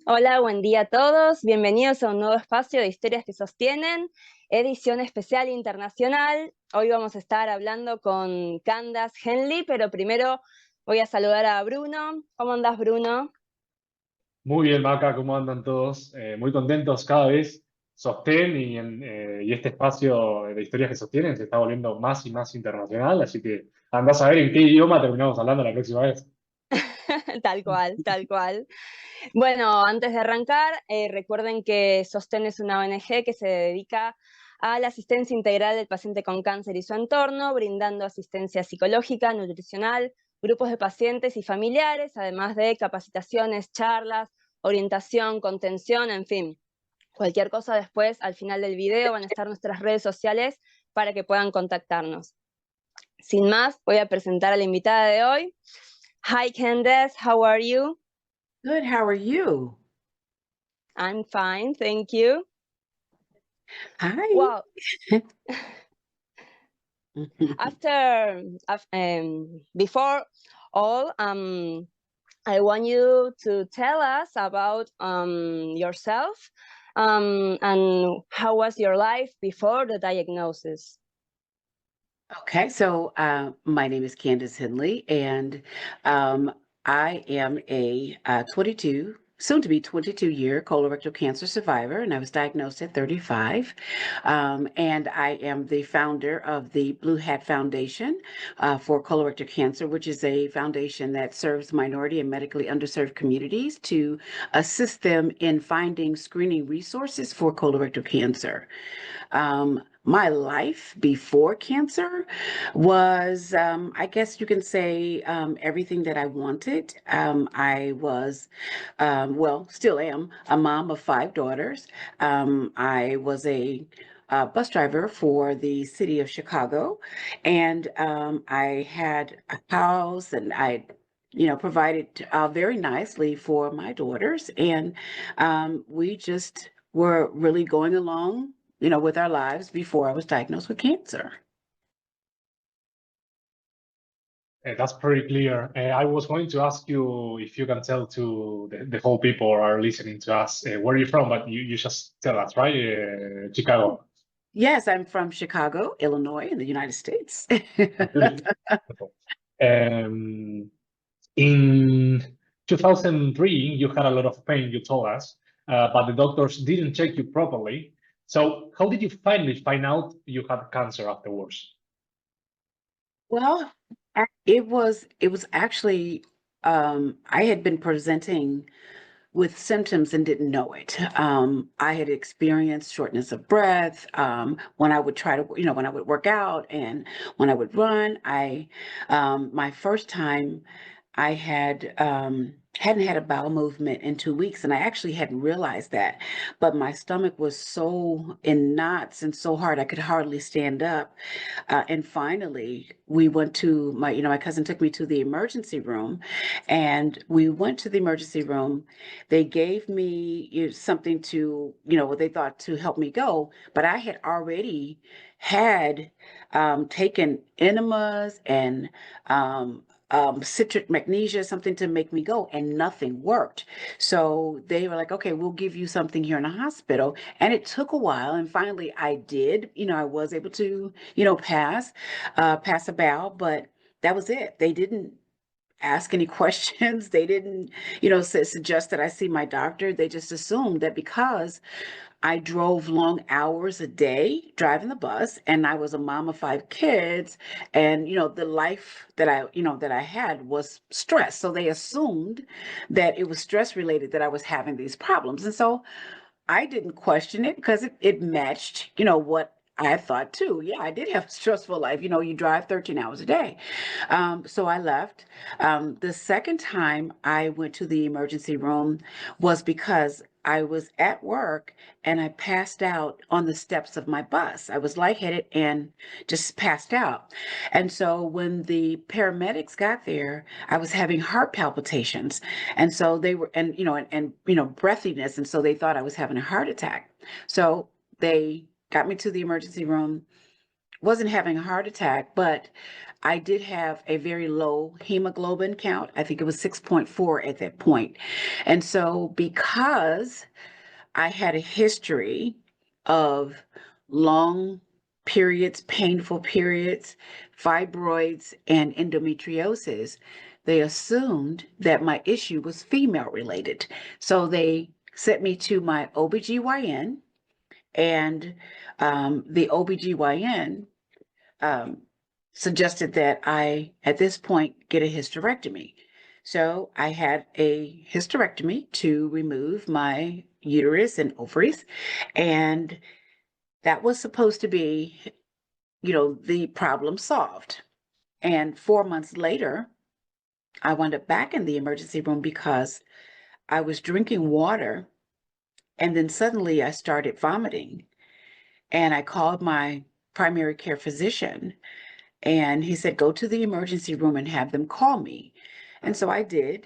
Hola, buen día a todos. Bienvenidos a un nuevo espacio de historias que sostienen, edición especial internacional. Hoy vamos a estar hablando con Candace Henley, pero primero voy a saludar a Bruno. ¿Cómo andás, Bruno? Muy bien, Maca, ¿cómo andan todos? Muy contentos cada vez. Sostén y este espacio de historias que sostienen se está volviendo más y más internacional, así que andás a ver en qué idioma terminamos hablando la próxima vez. Tal cual, tal cual. Bueno, antes de arrancar, recuerden que Sostén es una ONG que se dedica a la asistencia integral del paciente con cáncer y su entorno, brindando asistencia psicológica, nutricional, grupos de pacientes y familiares, además de capacitaciones, charlas, orientación, contención, en fin. Cualquier cosa después, al final del video, van a estar nuestras redes sociales para que puedan contactarnos. Sin más, voy a presentar a la invitada de hoy. Hi Candace, how are you? Good, how are you? I'm fine, thank you. Hi. Well, after, before all, I want you to tell us about yourself and how was your life before the diagnosis. Okay, so my name is Candace Henley, and um, I am a 22, soon to be 22-year colorectal cancer survivor, and I was diagnosed at 35. And I am the founder of the Blue Hat Foundation for colorectal cancer, which is a foundation that serves minority and medically underserved communities to assist them in finding screening resources for colorectal cancer. My life before cancer was, I guess you can say, everything that I wanted. I was, well, still am a mom of 5 daughters. I was a bus driver for the city of Chicago, and I had a house, and provided very nicely for my daughters, and we just were really going along, with our lives before I was diagnosed with cancer. That's pretty clear. I was going to ask you if you can tell to the whole people who are listening to us where you're from, but you just tell us, right? Chicago. Yes, I'm from Chicago, Illinois, in the United States. Beautiful. Um, In 2003, you had a lot of pain, you told us, but the doctors didn't check you properly. So how did you finally find out you had cancer afterwards? Well, it was actually, I had been presenting with symptoms and didn't know it. I had experienced shortness of breath when I would try to, when I would work out and when I would run. My first time, I hadn't had a bowel movement in 2 weeks, and I actually hadn't realized that. But my stomach was so in knots and so hard I could hardly stand up. And finally, we went to my cousin took me to the emergency room, and we went to the emergency room. They gave me something to, what they thought to help me go, but I had already had taken enemas and citric magnesia, something to make me go, and nothing worked. So they were like, okay, we'll give you something here in the hospital. And it took a while. And finally I did, I was able to, pass a bowel, but that was it. They didn't ask any questions. They didn't, suggest that I see my doctor. They just assumed that because I drove long hours a day driving the bus, and I was a mom of 5 kids, and the life that I had was stress. So they assumed that it was stress related that I was having these problems. And so I didn't question it because it matched, what I thought too. Yeah, I did have a stressful life. You drive 13 hours a day. So I left. The second time I went to the emergency room was because I was at work and I passed out on the steps of my bus. I was lightheaded and just passed out. And so when the paramedics got there, I was having heart palpitations. And so they were, and breathiness. And so they thought I was having a heart attack. So they got me to the emergency room. wasn't having a heart attack, but I did have a very low hemoglobin count. I think it was 6.4 at that point. And so because I had a history of long periods, painful periods, fibroids, and endometriosis, they assumed that my issue was female related. So they sent me to my OBGYN, and the OBGYN suggested that I, at this point, get a hysterectomy. So I had a hysterectomy to remove my uterus and ovaries, and that was supposed to be, the problem solved. And 4 months later, I wound up back in the emergency room because I was drinking water, and then suddenly I started vomiting. And I called my primary care physician, and he said, go to the emergency room and have them call me. And so I did.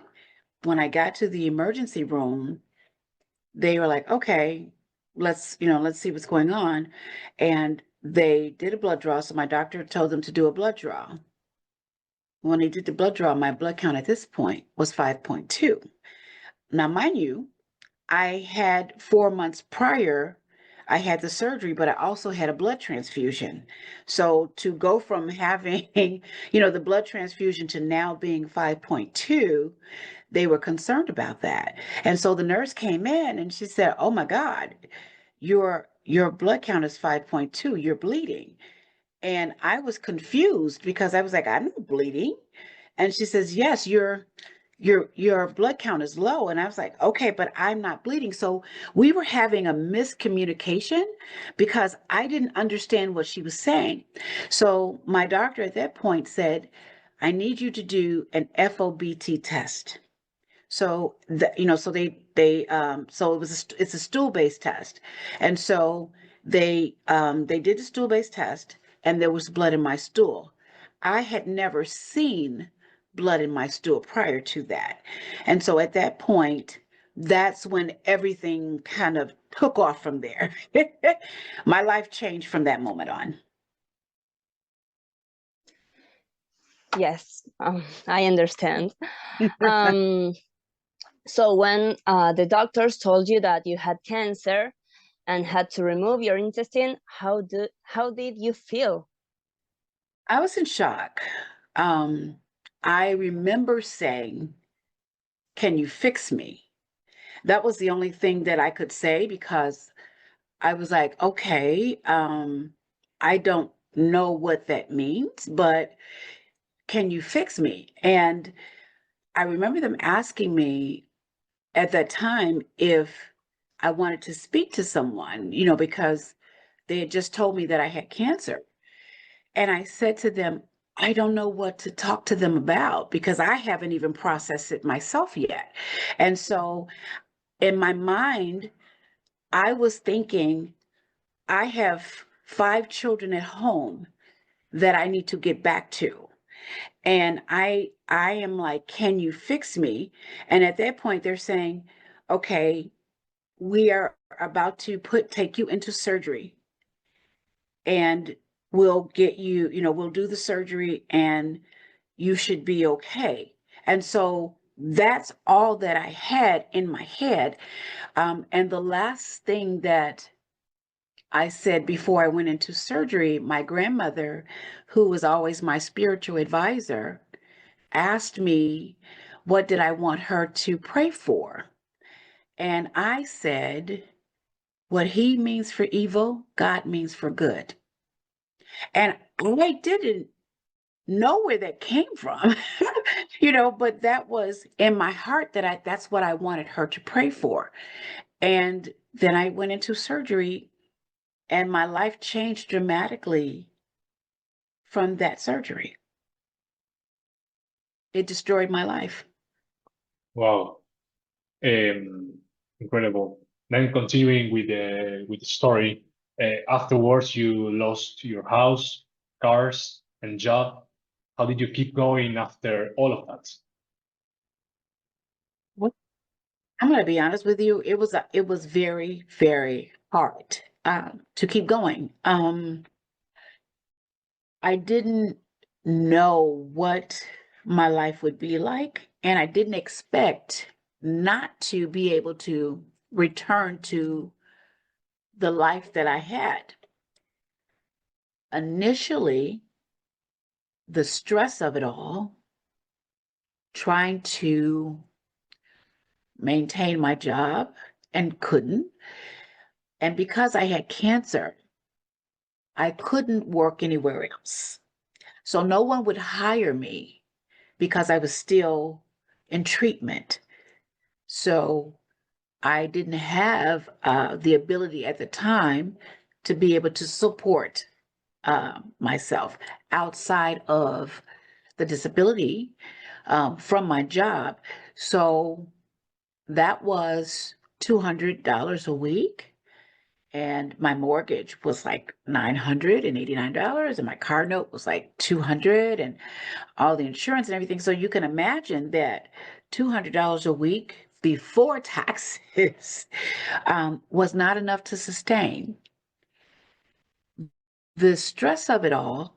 When I got to the emergency room, they were like, okay, let's see what's going on. And they did a blood draw. So my doctor told them to do a blood draw. When they did the blood draw, my blood count at this point was 5.2. Now, mind you, I had 4 months prior, I had the surgery, but I also had a blood transfusion. So to go from having, the blood transfusion to now being 5.2, they were concerned about that. And so the nurse came in and she said, oh my God, your blood count is 5.2, you're bleeding. And I was confused because I was like, I'm not bleeding. And she says, yes, your blood count is low. And I was like, okay, but I'm not bleeding. So we were having a miscommunication because I didn't understand what she was saying. So my doctor at that point said, I need you to do an FOBT test. So so it's a stool-based test. And so they did the stool-based test, and there was blood in my stool. I had never seen blood in my stool prior to that. And so at that point, that's when everything kind of took off from there. My life changed from that moment on. Yes, I understand. So when the doctors told you that you had cancer and had to remove your intestine, how did you feel? I was in shock. I remember saying, can you fix me? That was the only thing that I could say because I was like, okay, I don't know what that means, but can you fix me? And I remember them asking me at that time if I wanted to speak to someone, because they had just told me that I had cancer. And I said to them, I don't know what to talk to them about because I haven't even processed it myself yet. And so in my mind, I was thinking, I have 5 children at home that I need to get back to. And I am like, can you fix me? And at that point, they're saying, okay, we are about to take you into surgery. And we'll get you, we'll do the surgery and you should be okay. And so that's all that I had in my head. And the last thing that I said before I went into surgery, my grandmother, who was always my spiritual advisor, asked me, what did I want her to pray for? And I said, what he means for evil, God means for good. And I didn't know where that came from, but that was in my heart that's what I wanted her to pray for. And then I went into surgery and my life changed dramatically from that surgery. It destroyed my life. Wow. Incredible. Then continuing with the story, afterwards you lost your house, cars, and job. How did you keep going after all of that? Well, I'm going to be honest with you. It was very, very hard to keep going. I didn't know what my life would be like, and I didn't expect not to be able to return to the life that I had. Initially, the stress of it all, trying to maintain my job and couldn't. And because I had cancer, I couldn't work anywhere else. So no one would hire me because I was still in treatment. So I didn't have the ability at the time to be able to support myself outside of the disability from my job. So that was $200 a week. And my mortgage was like $989, and my car note was like $200, and all the insurance and everything. So you can imagine that $200 a week before taxes was not enough to sustain. The stress of it all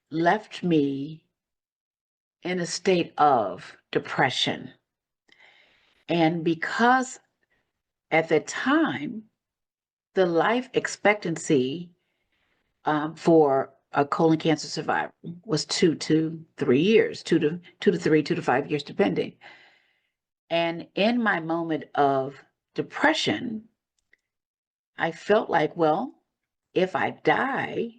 left me in a state of depression. And because at the time, the life expectancy for a colon cancer survivor was 2 to 3 years, 2 to 5 years, depending. And in my moment of depression, I felt like, well, if I die,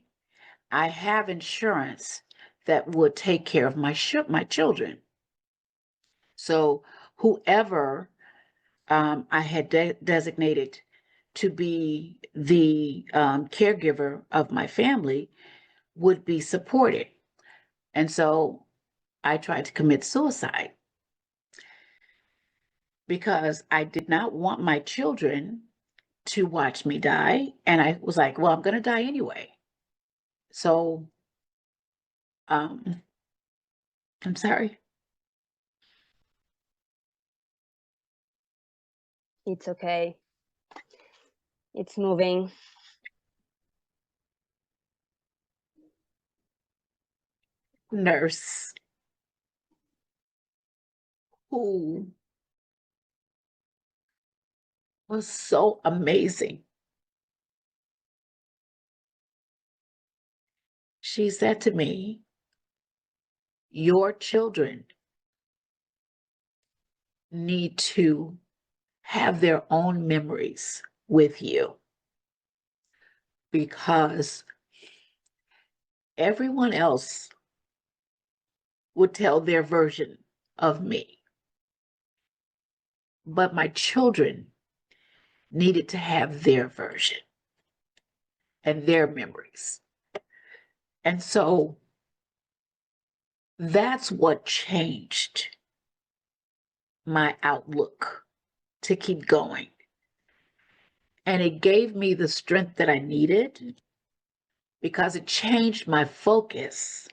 I have insurance that would take care of my children. So whoever I had designated to be the caregiver of my family would be supported. And so I tried to commit suicide because I did not want my children to watch me die. And I was like, well, I'm going to die anyway. So I'm sorry. It's okay. It's moving. Nurse who was so amazing. She said to me, your children need to have their own memories with you because everyone else would tell their version of me. But my children needed to have their version and their memories. And so that's what changed my outlook to keep going. And it gave me the strength that I needed because it changed my focus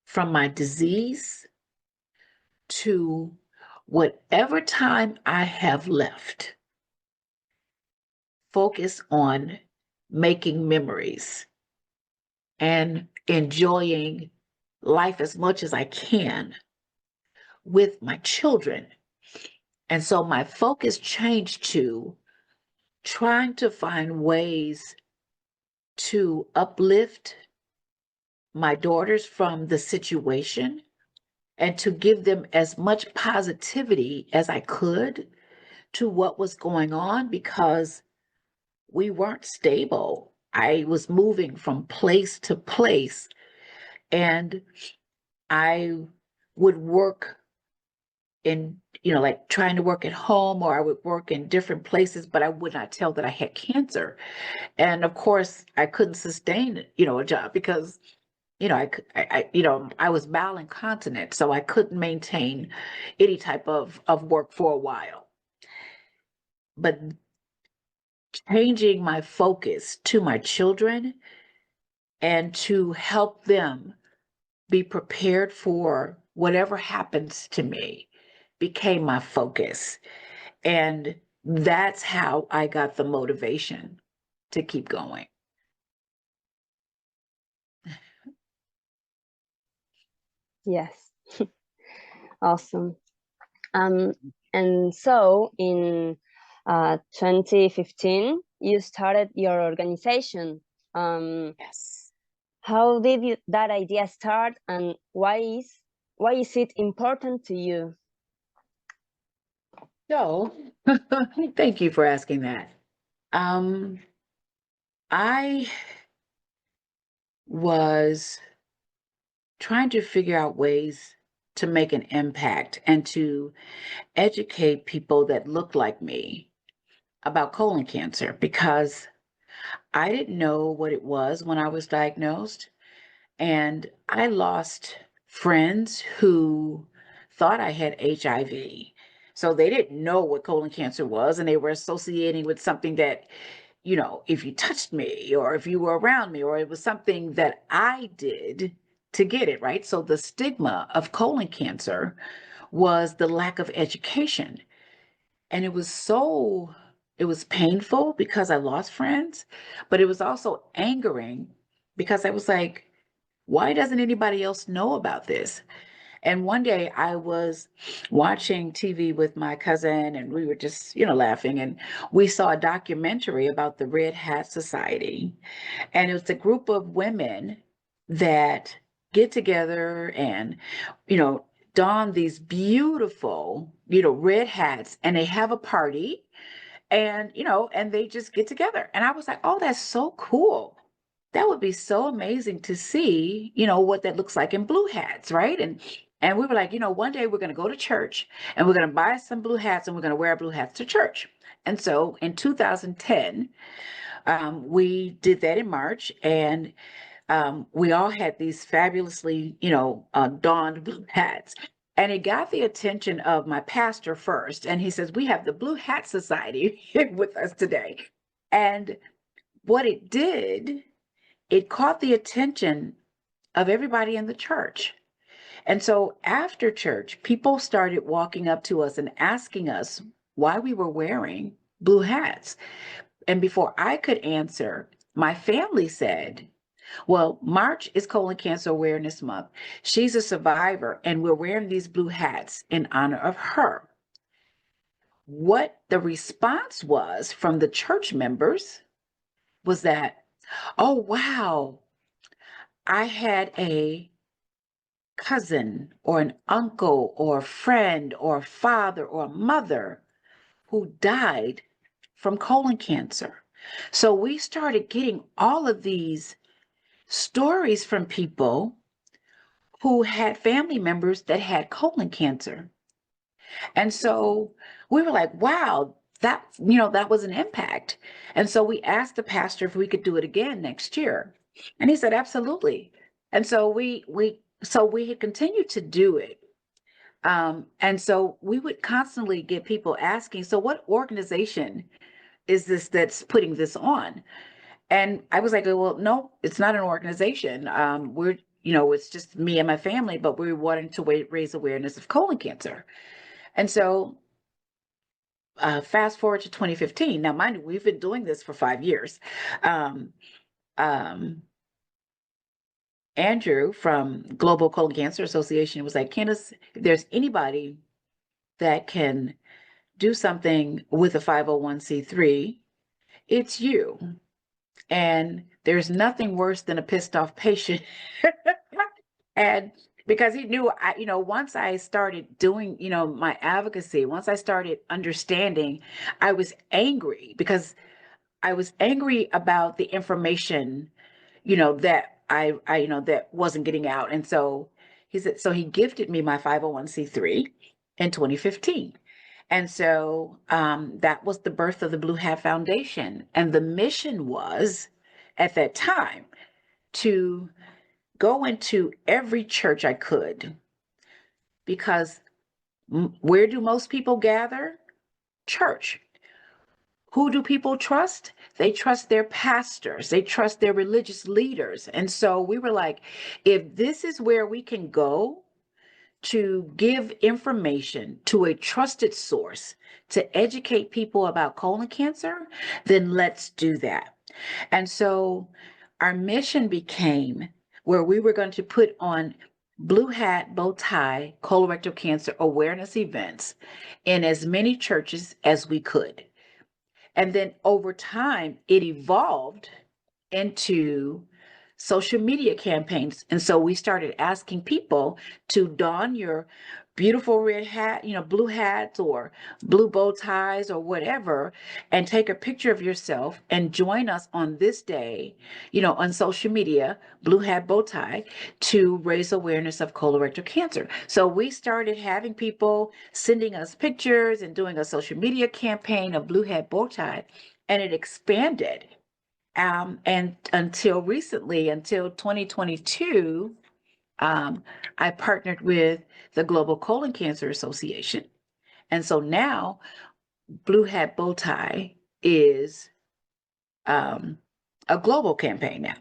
from my disease to whatever time I have left, focus on making memories and enjoying life as much as I can with my children. And so my focus changed to trying to find ways to uplift my daughters from the situation and to give them as much positivity as I could to what was going on because we weren't stable. I was moving from place to place, and I would work in, like trying to work at home, or I would work in different places, but I would not tell that I had cancer. And of course, I couldn't sustain, a job because, I was bowel incontinent, so I couldn't maintain any type of work for a while. But changing my focus to my children and to help them be prepared for whatever happens to me became my focus. And that's how I got the motivation to keep going. Yes. Awesome. And so in 2015, you started your organization. Yes. How did that idea start, and why is it important to you? So, thank you for asking that. I was trying to figure out ways to make an impact and to educate people that look like me about colon cancer, because I didn't know what it was when I was diagnosed. And I lost friends who thought I had HIV. So they didn't know what colon cancer was, and they were associating with something that, if you touched me or if you were around me, or it was something that I did to get it, right? So the stigma of colon cancer was the lack of education. And it was painful because I lost friends, but it was also angering because I was like, why doesn't anybody else know about this? And one day I was watching TV with my cousin, and we were just, laughing, and we saw a documentary about the Red Hat Society. And it was a group of women that get together and, don these beautiful, red hats, and they have a party, and, and they just get together. And I was like, oh, that's so cool. That would be so amazing to see, what that looks like in blue hats, right? And we were like, one day we're going to go to church and we're going to buy some blue hats and we're going to wear blue hats to church. And so in 2010, we did that in March, and we all had these fabulously, donned blue hats. And it got the attention of my pastor first. And he says, we have the Blue Hat Society with us today. And what it did, it caught the attention of everybody in the church. And so after church, people started walking up to us and asking us why we were wearing blue hats. And before I could answer, my family said, well, March is Colon Cancer Awareness Month. She's a survivor, and we're wearing these blue hats in honor of her. What the response was from the church members was that, oh, wow, I had a cousin or an uncle or a friend or a father or a mother who died from colon cancer. So we started getting all of these stories from people who had family members that had colon cancer. And so we were like, wow, that was an impact. And so we asked the pastor if we could do it again next year. And he said, absolutely. And so we had continued to do it. And so we would constantly get people asking, so what organization is this that's putting this on? And I was like, well, no, it's not an organization. We're, it's just me and my family, but we're wanting to raise awareness of colon cancer. And so fast forward to 2015. Now, mind you, we've been doing this for 5 years. Andrew from Global Colon Cancer Association was like, Candace, if there's anybody that can do something with a 501c3, it's you. And there's nothing worse than a pissed off patient. And because he knew, once I started doing, my advocacy, once I started understanding, I was angry because I was angry about the information, that I that wasn't getting out. And so he said, so he gifted me my 501c3 in 2015. And so that was the birth of the Blue Hat Foundation. And the mission was, at that time, to go into every church I could. Because where do most people gather? Church. Who do people trust? They trust their pastors. They trust their religious leaders. And so we were like, if this is where we can go to give information to a trusted source to educate people about colon cancer, then let's do that. And so our mission became where we were going to put on blue hat, bow tie, colorectal cancer awareness events in as many churches as we could. And then over time, it evolved into social media campaigns. And so we started asking people to don your beautiful red hat, blue hats or blue bow ties or whatever, and take a picture of yourself and join us on this day, on social media, blue hat, bow tie, to raise awareness of colorectal cancer. So we started having people sending us pictures and doing a social media campaign of blue hat, bow tie, and it expanded. And until recently, until 2022, I partnered with the Global Colon Cancer Association. And so now Blue Hat Bow Tie is a global campaign now.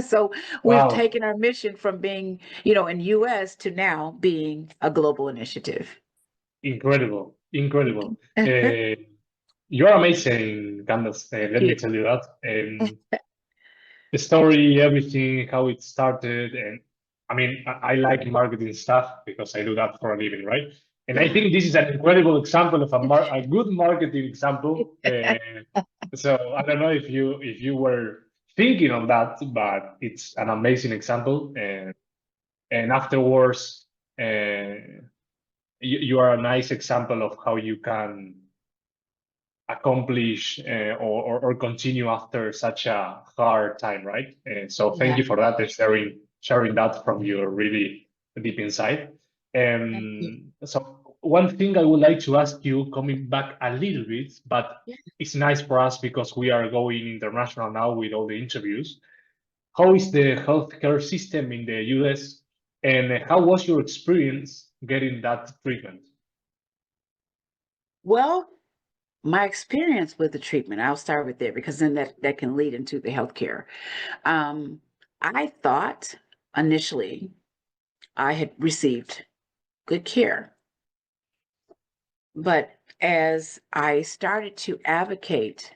So we've taken our mission from being, in US to now being a global initiative. Incredible, incredible. You're amazing, Candace. Let me tell you that. The story, everything, how it started, and I mean, I like marketing stuff because I do that for a living, right? And I think this is an incredible example of a good marketing example. So I don't know if you were thinking on that, but it's an amazing example. And afterwards, you are a nice example of how you can accomplish or continue after such a hard time, right? So thank you for that and sharing that from your really deep inside. So one thing I would like to ask you, coming back a little bit, but it's nice for us because we are going international now with all the interviews. How is the healthcare system in the US, and how was your experience getting that treatment? Well, my experience with the treatment, I'll start with there because then that can lead into the healthcare. I thought initially I had received good care. But as I started to advocate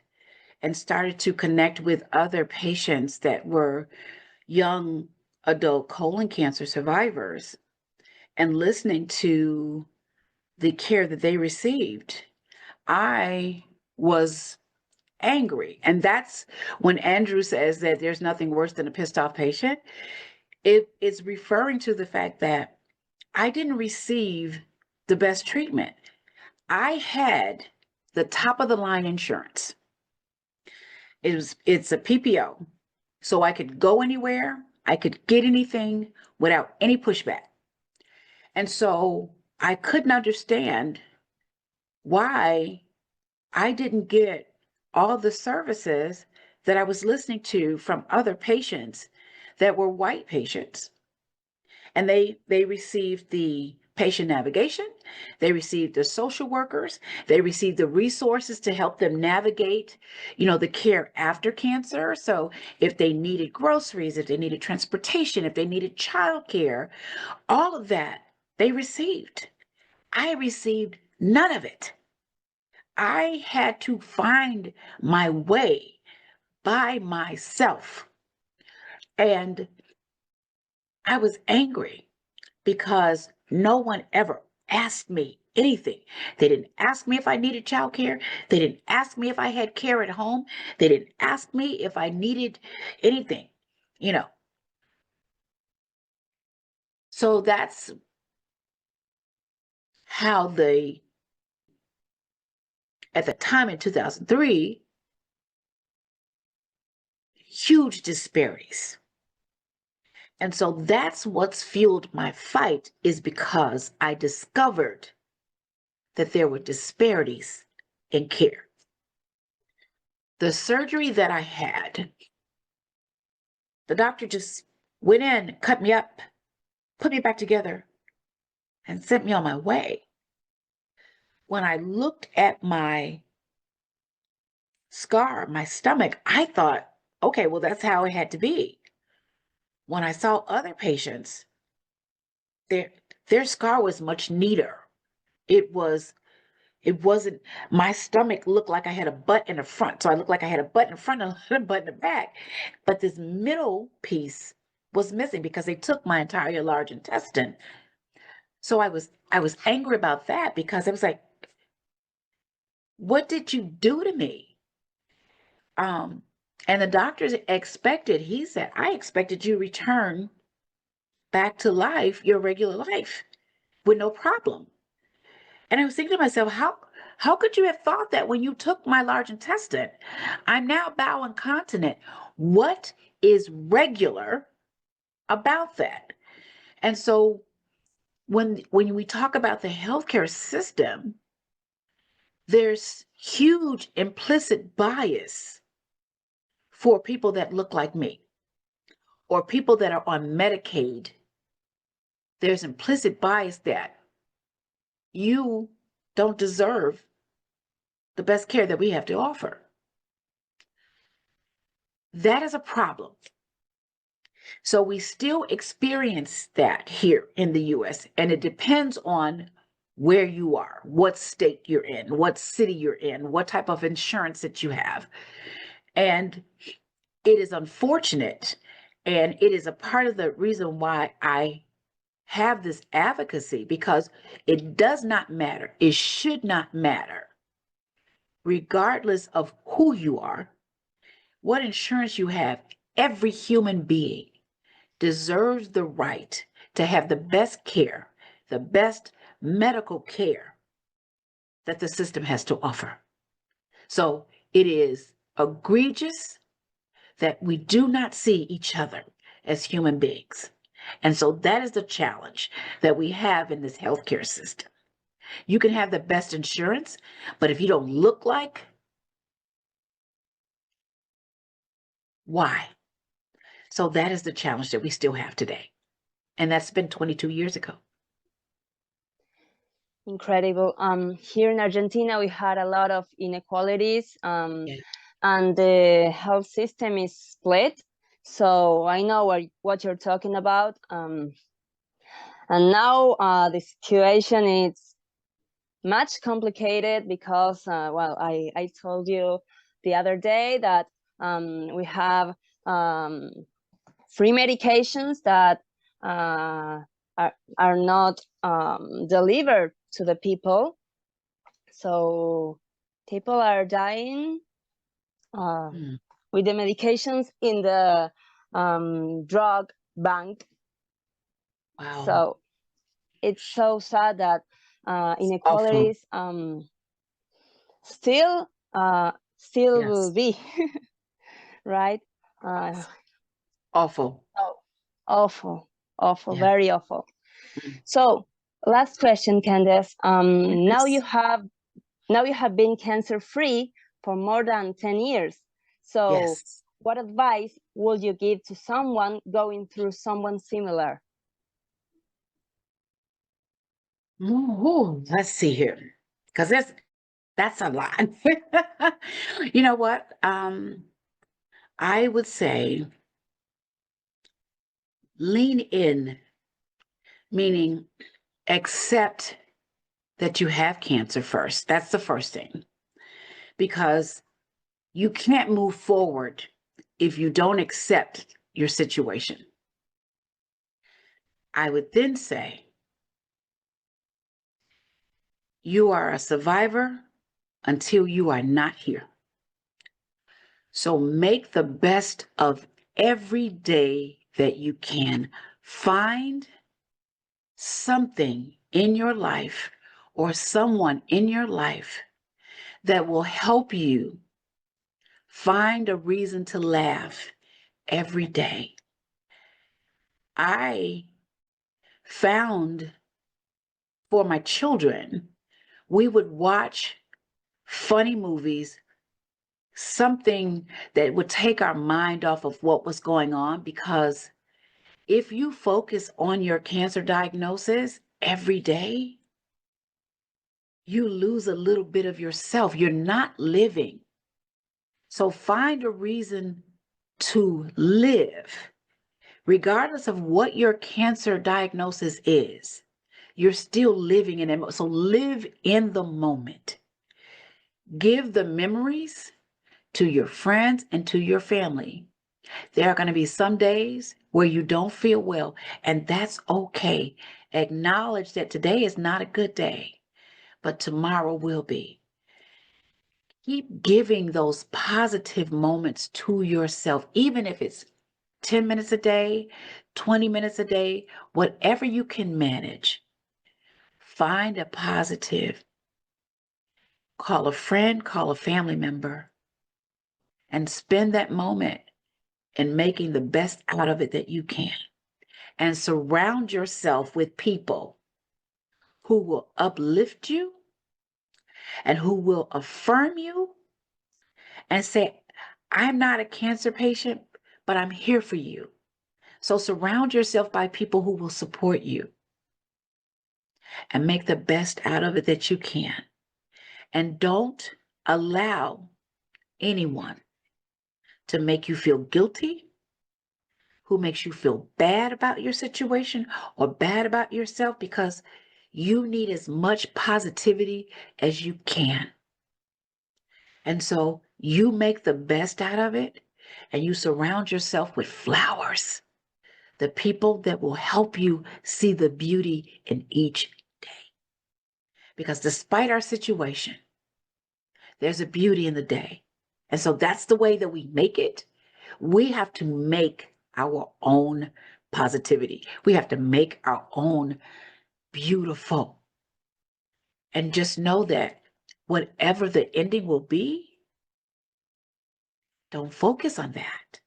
and started to connect with other patients that were young adult colon cancer survivors and listening to the care that they received, I was angry. And that's when Andrew says that there's nothing worse than a pissed off patient. It's referring to the fact that I didn't receive the best treatment. I had the top of the line insurance. It's a PPO. So I could go anywhere, I could get anything without any pushback. And so I couldn't understand why I didn't get all the services that I was listening to from other patients that were white patients. And they received the patient navigation, they received the social workers, they received the resources to help them navigate, the care after cancer. So if they needed groceries, if they needed transportation, if they needed childcare, all of that they received. I received none of it. I had to find my way by myself. And I was angry because no one ever asked me anything. They didn't ask me if I needed childcare. They didn't ask me if I had care at home. They didn't ask me if I needed anything, So that's how at the time in 2003, huge disparities. And so that's what's fueled my fight, is because I discovered that there were disparities in care. The surgery that I had, the doctor just went in, cut me up, put me back together, and sent me on my way. When I looked at my scar, my stomach, I thought, okay, well, that's how it had to be. When I saw other patients, their scar was much neater. It wasn't, my stomach looked like I had a butt in the front. So I looked like I had a butt in the front and a butt in the back. But this middle piece was missing because they took my entire large intestine. So I was angry about that because I was like, what did you do to me? And the doctors expected, he said, I expected you to return back to life, your regular life, with no problem. And I was thinking to myself, how could you have thought that when you took my large intestine? I'm now bowel incontinent. What is regular about that? And so when we talk about the healthcare system, there's huge implicit bias for people that look like me or people that are on Medicaid. There's implicit bias that you don't deserve the best care that we have to offer. That is a problem. So we still experience that here in the US, and it depends on where you are, what state you're in, what city you're in, what type of insurance that you have. And it is unfortunate, and it is a part of the reason why I have this advocacy, because it does not matter. It should not matter, regardless of who you are, what insurance you have. Every human being deserves the right to have the best care, the best medical care that the system has to offer. So it is egregious that we do not see each other as human beings. And so that is the challenge that we have in this healthcare system. You can have the best insurance, but if you don't look like, why? So that is the challenge that we still have today. And that's been 22 years ago. Incredible. Here in Argentina, we had a lot of inequalities, Yeah. and the health system is split. So I know what you're talking about. And now the situation is much complicated because, well, I told you the other day that we have free medications that are not delivered to the people. So people are dying with the medications in the drug bank. Wow. So it's so sad that inequalities still Yes. will be right. Awful. Awful, Yeah. very awful. So last question, Candace. Now you have been cancer free for more than 10 years. So Yes. what advice would you give to someone going through someone similar? Ooh, let's see here, because that's a lot. You know what? I would say lean in, meaning accept that you have cancer first. That's the first thing, because you can't move forward if you don't accept your situation. I would then say you are a survivor until you are not here. So make the best of every day that you can. Find something in your life or someone in your life that will help you find a reason to laugh every day. I found for my children, we would watch funny movies, something that would take our mind off of what was going on, because if you focus on your cancer diagnosis every day, you lose a little bit of yourself. You're not living. So find a reason to live, regardless of what your cancer diagnosis is. You're still living in it. So live in the moment. Give the memories to your friends and to your family There are going to be some days where you don't feel well, and that's okay. Acknowledge that today is not a good day, but tomorrow will be. Keep giving those positive moments to yourself, even if it's 10 minutes a day, 20 minutes a day, whatever you can manage. Find a positive. Call a friend, call a family member, and spend that moment in making the best out of it that you can. And surround yourself with people who will uplift you and who will affirm you and say, I'm not a cancer patient, but I'm here for you. So surround yourself by people who will support you and make the best out of it that you can. And don't allow anyone to make you feel guilty, who makes you feel bad about your situation or bad about yourself, because you need as much positivity as you can. And so you make the best out of it, and you surround yourself with flowers, the people that will help you see the beauty in each day. Because despite our situation, there's a beauty in the day. And so that's the way that we make it. We have to make our own positivity. We have to make our own beautiful. And just know that whatever the ending will be, don't focus on that.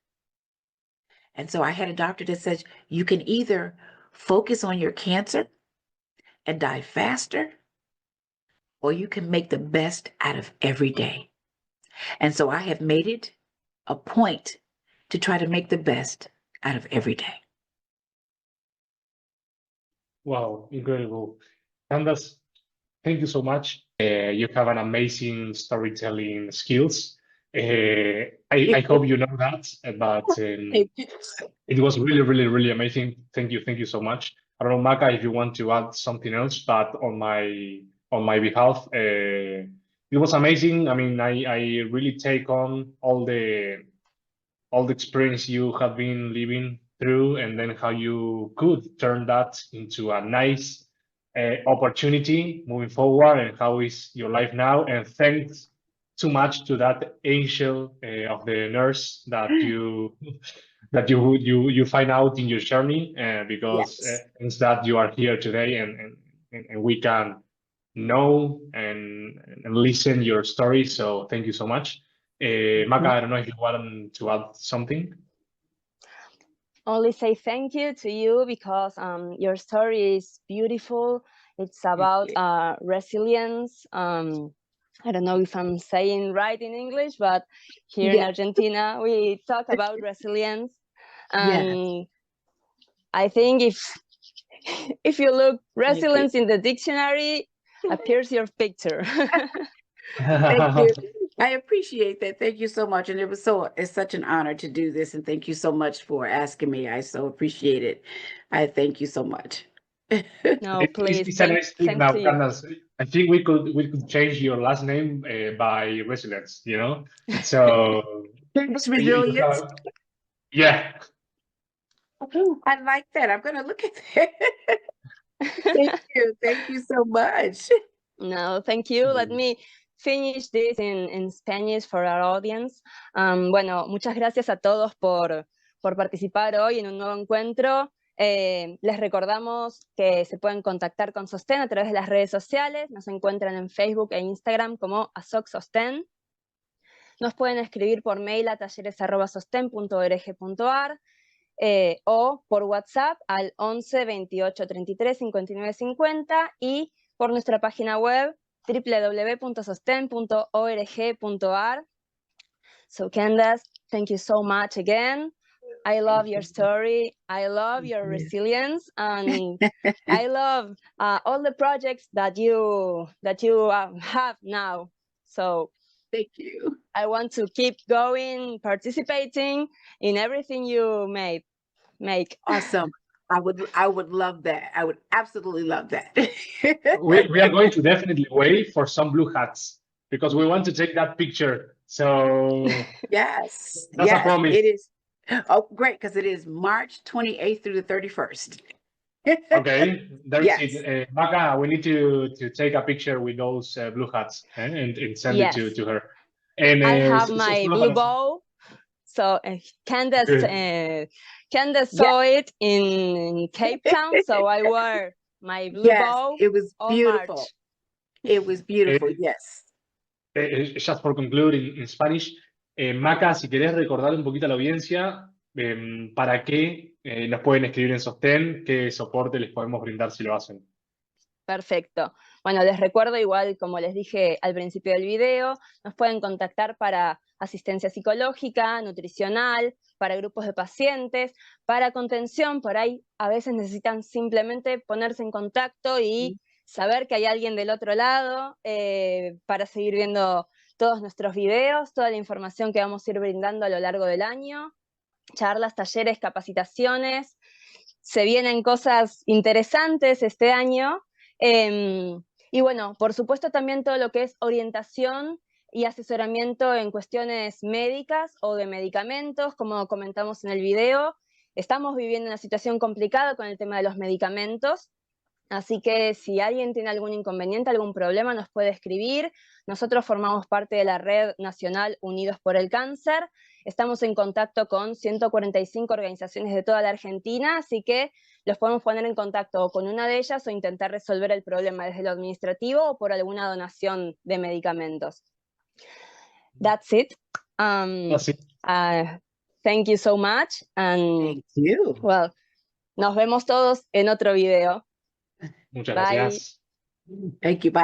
And so I had a doctor that says you can either focus on your cancer and die faster, or you can make the best out of every day. And so I have made it a point to try to make the best out of every day. Wow, incredible. Candace, thank you so much. You have an amazing storytelling skills. I hope you know that, but it was really, really, really amazing. Thank you so much. I don't know, Maka, if you want to add something else, but on my behalf, it was amazing. I mean, I really take on all the experience you have been living through, and then how you could turn that into a nice opportunity moving forward, and how is your life now. And thanks too much to that angel of the nurse that you find out in your journey, because Yes. it's that you are here today, and we can know and listen your story. So thank you so much. Maka, I don't know if you want to add something. Only say thank you to you, because your story is beautiful. It's about resilience. I don't know if I'm saying right in English, but here in Argentina, we talk about resilience. And I think if you look resilience in the dictionary, appears your picture. Thank you. I appreciate that. Thank you so much. And it's such an honor to do this. And thank you so much for asking me. I so appreciate it. I thank you so much. No, please. It's a nice thing now, Candace. I think we could change your last name by resilience, you know? So resilience. Yeah. I like that. I'm gonna look at that. Thank you. Thank you so much. No, thank you. Let me finish this in Spanish for our audience. Bueno, muchas gracias a todos por participar hoy en un nuevo encuentro. Les recordamos que se pueden contactar con Sostén a través de las redes sociales. Nos encuentran en Facebook e Instagram como @soc_sostén. Nos pueden escribir por mail a talleres@sosten.org.ar o por WhatsApp al 11 28 33 59 50 y por nuestra página web www.sosten.org.ar. So Candace, thank you so much again. I love your story. I love your resilience, and I love all the projects that you have now. So thank you. I want to keep going, participating in everything you make. Awesome. I would love that. I would absolutely love that. we are going to definitely wait for some blue hats, because we want to take that picture. So yes, that's a promise. It is. Oh, great, because it is March 28th through the 31st. Okay, there's Yes. it. Maca, we need to take a picture with those blue hats and send it Yes. to her. And I have my blue bow. So Candace, Good. Candace saw it in Cape Town, so I wore my blue Yes, bow it was on beautiful. March. It was beautiful, yes. Just for conclude in Spanish, Maca, si querés recordar un poquito a la audiencia, ¿para qué nos pueden escribir en Sostén? ¿Qué soporte les podemos brindar si lo hacen? Perfecto. Bueno, les recuerdo igual, como les dije al principio del video, nos pueden contactar para asistencia psicológica, nutricional, para grupos de pacientes, para contención. Por ahí a veces necesitan simplemente ponerse en contacto y saber que hay alguien del otro lado para seguir viendo todos nuestros videos, toda la información que vamos a ir brindando a lo largo del año, charlas, talleres, capacitaciones. Se vienen cosas interesantes este año. Y bueno, por supuesto también todo lo que es orientación y asesoramiento en cuestiones médicas o de medicamentos, como comentamos en el video. Estamos viviendo una situación complicada con el tema de los medicamentos, así que si alguien tiene algún inconveniente, algún problema, nos puede escribir. Nosotros formamos parte de la Red Nacional Unidos por el Cáncer. Estamos en contacto con 145 organizaciones de toda la Argentina, así que los podemos poner en contacto con una de ellas o intentar resolver el problema desde lo administrativo o por alguna donación de medicamentos. That's it. That's it. Thank you so much. And, Thank you. well, nos vemos todos en otro video. Muchas Bye. gracias. Thank you. Bye.